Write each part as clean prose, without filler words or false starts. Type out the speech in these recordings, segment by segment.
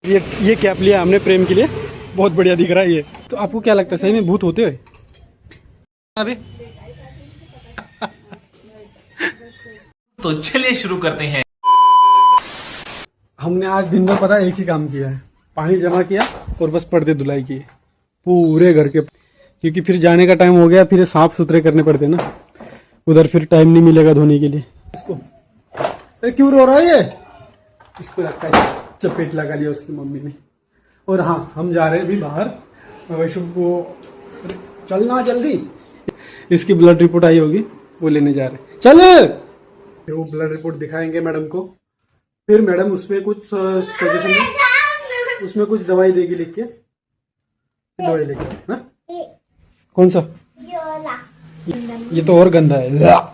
ये कैप लिया हमने प्रेम के लिए, बहुत बढ़िया दिख रहा है ये। तो आपको क्या लगता है सही में भूत होते हैं अभी? तो चलिए शुरू करते हैं। हमने आज दिन भर पता एक ही काम किया है, पानी जमा किया और बस पर्दे धुलाई किए पूरे घर के, क्योंकि फिर जाने का टाइम हो गया, फिर साफ सुथरे करने पड़ते ना, उधर फिर टाइम नहीं मिलेगा धोने के लिए। इसको अरे क्यों रो रहा है ये? इसको लगता है चपेट लगा लिया उसकी मम्मी ने। और हाँ, हम जा रहे हैं अभी बाहर, वैशु को चलना जल्दी, इसकी ब्लड रिपोर्ट आई होगी, वो लेने जा रहे हैं। चल, फिर वो ब्लड रिपोर्ट दिखाएंगे मैडम को, फिर मैडम उसमें कुछ सजेशन, उसमें कुछ दवाई देगी लिख के, दवाई लेके। हाँ, कौन सा? ये तो और गंदा है।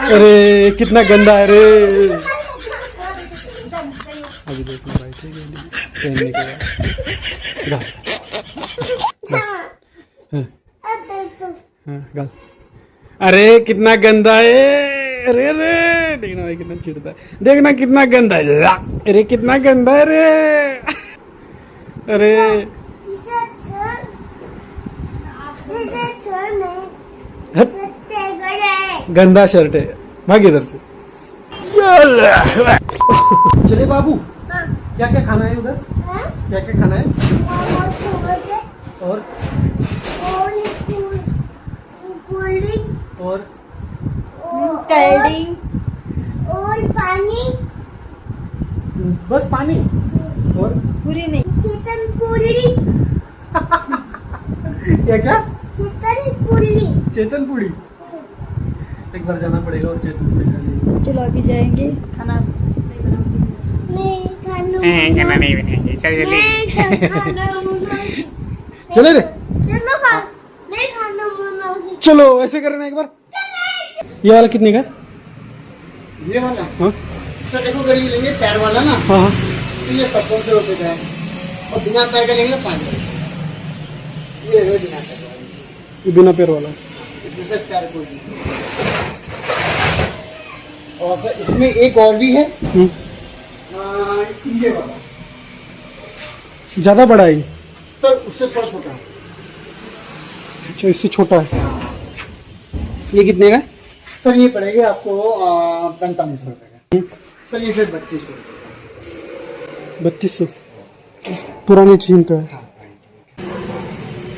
अरे कितना गंदा है रे। अभी देखना भाई, पहनने के बाद। अरे कितना गंदा है, अरे रे देखना भाई कितना छिड़ता है, देखना कितना गंदा है, अरे कितना गंदा है रे। अरे गंदा शर्ट है, भाग इधर से। चले बाबू, क्या क्या खाना है उधर? क्या क्या खाना है? और और पानी, बस पानी और पूरी नहीं, चिकन पूरी। क्या क्या? चिकन पूरी, चेतन पूड़ी। एक बार जाना पड़ेगा और चेतन पूड़ी खाने। चलो अभी जाएंगे, खाना नहीं खाना नहीं बनाएंगे, चल जल्दी। चले रे, चलो खा, नहीं खाना बनाओगी। चलो ऐसे करना एक बार। ये वाला कितने का? ये वाला? हाँ सर देखो, अगर ये लेंगे पैर वाला ना, हाँ हाँ, तो ये 55 रुपए का है, और बिना पैर का लेंगे 5 रुपए। ये है बिना पैर वाला, ये बिना पैर वाला। दूसरे पैर को भी। और सर इसमें एक और भी है, ये वाला ज्यादा बड़ा है सर, उससे थोड़ा छोटा है। अच्छा, इससे छोटा है। ये कितने का है? सर ये पड़ेगा आपको 45 रुपए का। सर ये फिर 32 रुपए 3200 पुरानी टीम का है।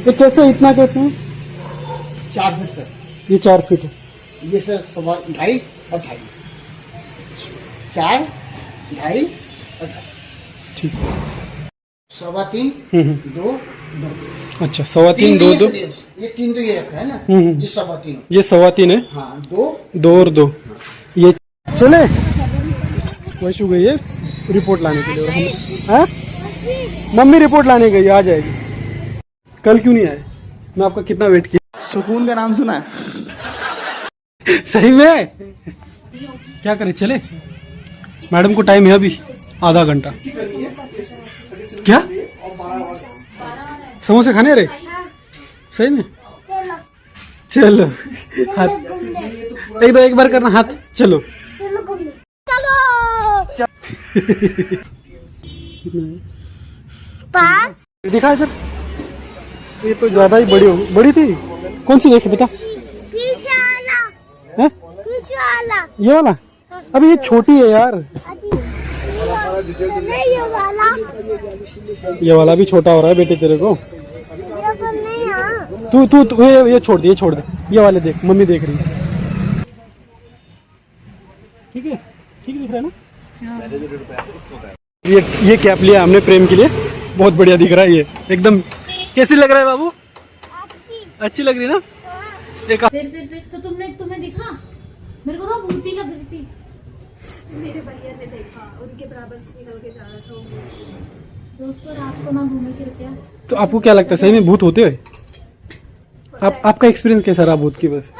ये कैसे इतना कहते हैं? 4 फीट सर, ये 4 फीट है। ये सर 2.5 और 2.5, 4, 2.5 और 2.5, ठीक है। 3.25, 2, 2। अच्छा, 3.25 2 2, ये 3 तो ये रखा है ना, ये 3.25, ये 3.25 है। हाँ 2 2 और 2 ये। चले वैशु गई है रिपोर्ट लाने के लिए, और हम हाँ? मम्मी रिपोर्ट लाने गई, आ जाएगी। कल क्यों नहीं आए? मैं आपका कितना वेट किया। सुकून का नाम सुना है? सही में? क्या करें, चले? मैडम को टाइम है अभी आधा घंटा। क्या समोसे खाने रे? सही में? चलो हाथ एक बार करना, हाथ चलो। पास दिखा इधर, ये तो ज्यादा ही बड़ी थी। कौन सी देखी बता? पीछे वाला, है? पीछे वाला, ये वाला? अभी ये छोटी है यार। नहीं ये वाला, ये वाला भी छोटा हो रहा है बेटे तेरे को। ये तो नहीं। हाँ तू ये छोड़ दे, ये छोड़ दे, ये वाले देख, मम्मी देख रही है। ठीक है, ठीक दिख रहा है ना? ये कैप लिया हमने प्रेम के लिए, बहुत बढ़िया दिख रहा है ये एकदम। कैसी लग रहा है बाबू? अच्छी लग रही ना? फिर तो तुम्हें दिखा, मेरे को तो भूत ही लग रही थी। मेरे भैया ने देखा, उनके बराबर से निकल के जा रहा था। दोस्तों रात को ना घूमे फिर क्या। तो आपको क्या लगता है सही में भूत होते हैं? आपका एक्सपीरियंस कैसा रहा भूत की? बस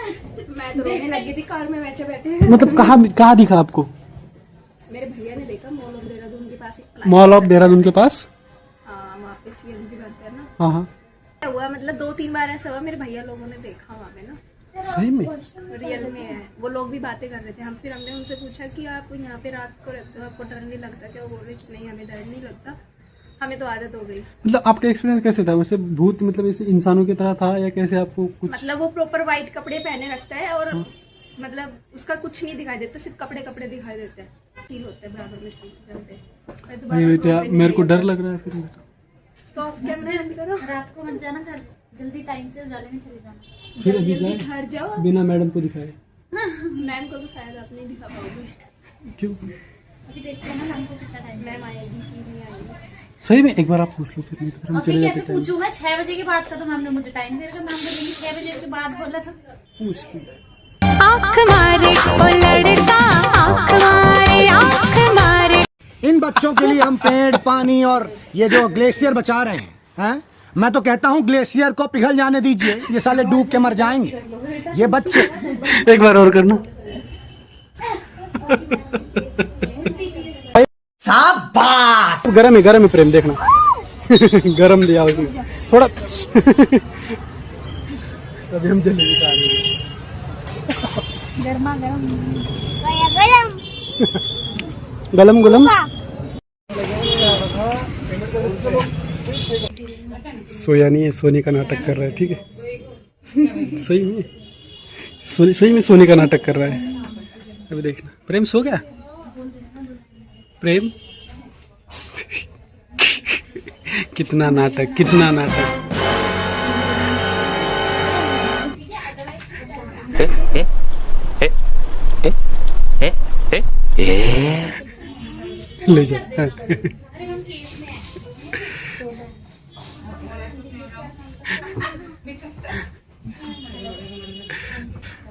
मैं तो रोने लगी थी कार में बैठे बैठे। मतलब कहाँ दिखा आपको? मेरे भैया ने देखा मॉल ऑफ देहरादून के पास। मॉल ऑफ देहरादून के पास? हाँ वहाँ पे सीएनजी करते हैं ना। हाँ हाँ। हुआ मतलब 2-3 बार ऐसा हुआ, मेरे भैया लोगों ने देखा वहाँ पे ना। सही में रियल में है। वो लोग भी बातें कर रहे थे। फिर हमने उनसे पूछा कि आप यहाँ पे रात को रहते हो, आपको डर नहीं लगता क्या? वो बोल रहे कि नहीं, हमें डर नहीं लगता, हमें तो आदत हो गई। मतलब आपका एक्सपीरियंस कैसे था? वैसे भूत मतलब ऐसे इंसानों की तरह था या कैसे आपको कुछ? मतलब वो प्रॉपर व्हाइट कपड़े पहने रखता है और मतलब उसका कुछ नहीं दिखाई देता, सिर्फ कपड़े कपड़े दिखाई देते हैं, फील होता है बराबर में चीज चलते। मैं दोबारा नहीं सो तो पे मेरे को नहीं डर गई। लग रहा है फिर। तो आप कैमरे बंद करो। रात को मत जाना घर, जल्दी टाइम से उजाले में चले जाना। फिर अभी जल्दी जाए घर जाओ। बिना मैडम को दिखाए? मैम को तो शायद आप नहीं दिखा पाओगे। क्यों? अभी देखते हैं ना मैम को कितना टाइम। मैम आएगी कि नहीं आएगी? सही में एक बार आप पूछ लो, फिर नहीं तो फिर हम अभी चले कैसे जाते। पूछूं मैं? 6 बजे के बाद का तो मैम ने मुझे टाइम दिया था। मैम बोलेंगी 6 बजे के बाद बोला था। मुश्किल है। आँख मारे ओ लड़का, आँख मारे, आँख मारे। इन बच्चों के लिए हम पेड़, पानी और ये जो ग्लेशियर बचा रहे हैं? मैं तो कहता हूँ ग्लेशियर को पिघल जाने दीजिए, ये साले डूब के मर जाएंगे ये बच्चे। एक बार और करना। शाबाश। गरम है प्रेम, देखना। गरम दिया उसने थोड़ा। अभी हम जलेबी खा रहे हैं। गर्मा गर्म। गरम गलम सोया नहीं है, सोने का नाटक कर रहा है। ठीक है, सही में सोने का नाटक कर रहा है। अभी देखना। प्रेम सो गया? प्रेम कितना नाटक, कितना नाटक। ले जा।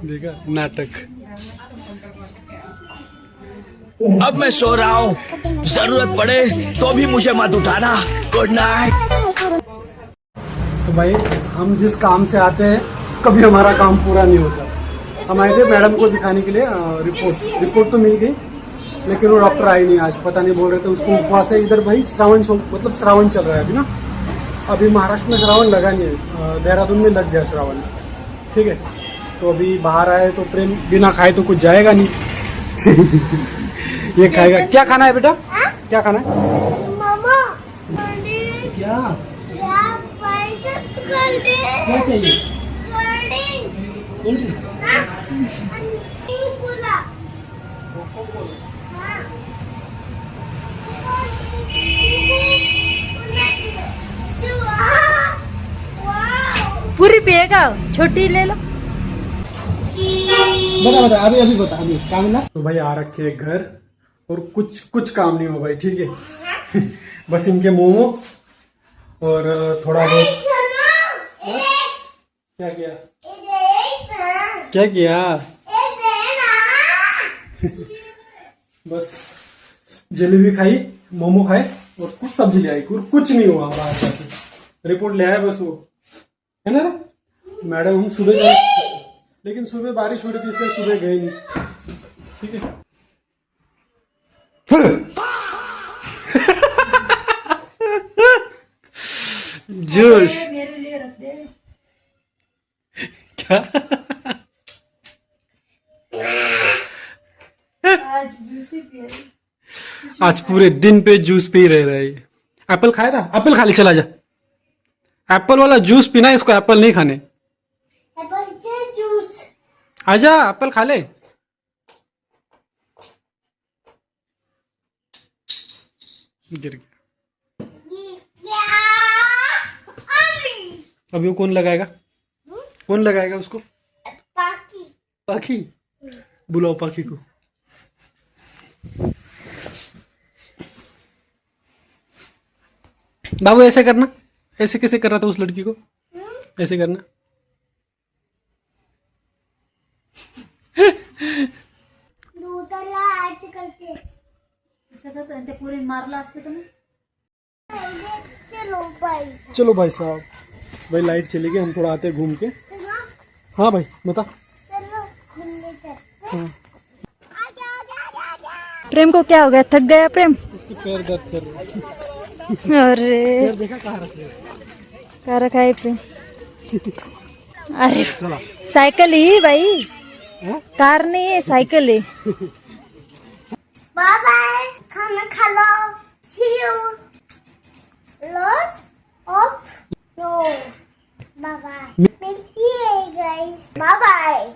देखा नाटक। अब मैं सो रहा हूँ, जरूरत पड़े तो भी मुझे मत उठाना। Good night. तो भाई हम जिस काम से आते हैं कभी हमारा काम पूरा नहीं होता। हम आए थे मैडम को दिखाने के लिए। रिपोर्ट तो मिल गई, लेकिन वो डॉक्टर आई नहीं आज। पता नहीं, बोल रहे थे उसको उपवास है। इधर भाई श्रावण चल रहा है अभी ना। अभी महाराष्ट्र में श्रावण लगा नहीं है, देहरादून में लग गया श्रावण। ठीक है, तो अभी बाहर आए तो प्रेम बिना खाए तो कुछ जाएगा नहीं। ये खाएगा। क्या खाना है बेटा? क्या खाना है? मामा क्या पैसे कर दे। क्या चाहिए? Cold drink. कोला। पूरी पिएगा, छोटी ले लो। बता अभी बता। अभी क्या मिला? तो भाई आ रखे है घर और कुछ काम नहीं हो भाई। ठीक है। बस इनके मोमो और थोड़ा बहुत। क्या किया? क्या किया? बस जलेबी खाई, मोमो खाए और कुछ सब्जी ले आई। कुछ नहीं हुआ बाहर जाके। रिपोर्ट ले आया बस वो, है ना मैडम? हम सुबह गए, लेकिन सुबह बारिश हो रही थी इसलिए सुबह गए नहीं। ठीक है। जोश मेरे लिए रख दे। क्या? आज जूसी पिए। आज पूरे दिन पे जूस पी रहे हैं। एप्पल खाया था? एप्पल खा ले, चला जा। एप्पल वाला जूस पीना है इसको, एप्पल नहीं खाने। जूस। आजा एप्पल खा ले। गिर गया। अभी वो कौन लगाएगा? कौन लगाएगा उसको? पाखी। बुलाओ पाखी को। बाबू ऐसे करना। ऐसे कैसे कर रहा था उस लड़की को? ऐसे करना। पूरे मारला असते तुम्हें। चलो भाई साहब, भाई लाइट चली गई, हम थोड़ा आते घूम के। हाँ भाई बता। प्रेम को क्या हो गया? थक गया प्रेम? उसके पैर दर्द कर रहे हैं। अरे पैर देखा कहाँ रख रहे हैं? क्या रखा है प्रेम? अरे साइकिल ही भाई, कार नहीं है, साइकिल है। बाय बाय, खाना खा लो, see you, loss of no, bye bye, मिलती है गाइस, बाय बाय।